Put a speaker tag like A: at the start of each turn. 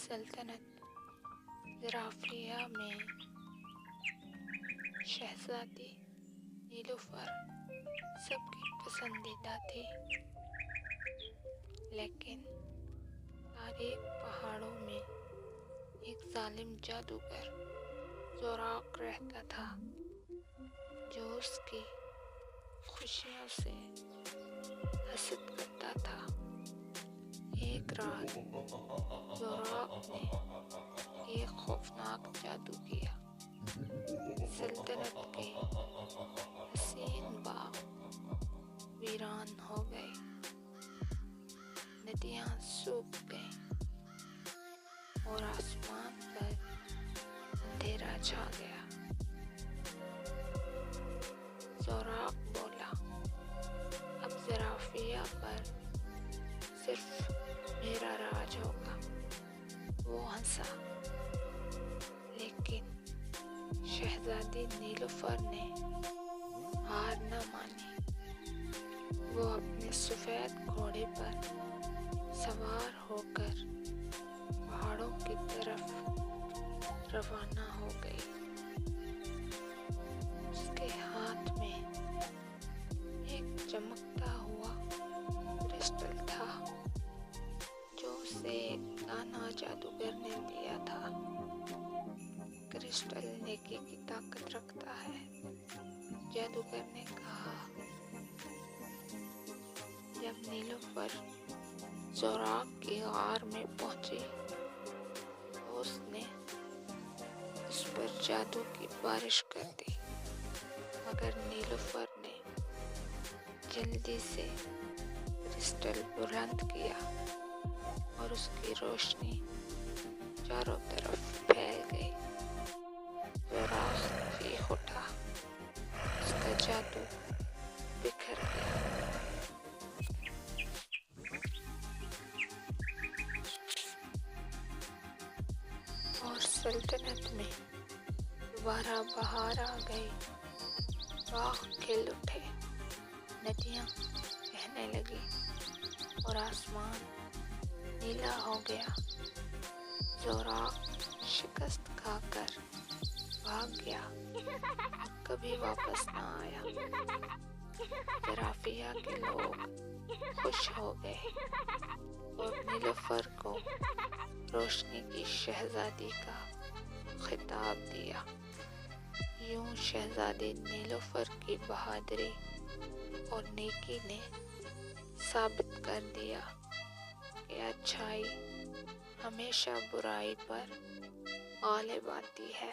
A: सल्तनत ज़राफ़िया में शहज़ादी नीलुफ़र सबकी पसंदीदा थी, लेकिन तारीक पहाड़ों में एक जालिम जादूगर ज़ोराक रहता था, जो उसकी खुशियों से हसद करता था। एक रात ज़ोराक ने एक खौफनाक जादू किया। सल्तनत के हसीन बाग वीरान हो गए, नदियाँ सूख गईं और आसमान पर अंधेरा छा गया। ज़ोराक बोला, अब ज़राफ़िया पर सिर्फ मेरा राज होगा। वो हंसा, लेकिन शहज़ादी नीलुफ़र ने हार न मानी। वो अपने सफ़ेद घोड़े पर सवार होकर पहाड़ों की तरफ रवाना हो गई। उसके हाथ में एक चमकता हुआ क्रिस्टल था, जो उसे एक दाना जादूगर ने दिया था। क्रिस्टल नेकी की ताकत रखता है, जादूगर ने कहा। जब नीलुफ़र ज़ोराक की गार में पहुंची, तो उसने उस पर जादू की बारिश कर दी, मगर नीलुफ़र ने जल्दी से क्रिस्टल बुलंद किया और उसकी रोशनी चारों तरफ फैल गई। ज़ोराक चीख उठा, उसका जादू बिखर गया। और सल्तनत में दोबारा बहार आ गई। बाग खिल उठे, नदियाँ बहने लगी और आसमान नीला हो गया। ज़ोराक शिकस्त खाकर भाग गया, कभी वापस न आया। ज़राफ़िया के लोग खुश हो गए और नीलुफ़र को रोशनी की शहज़ादी का खिताब दिया। यूं शहज़ादी नीलुफ़र की बहादुरी और नेकी ने साबित कर दिया कि अच्छाई हमेशा बुराई पर गालिब आती है।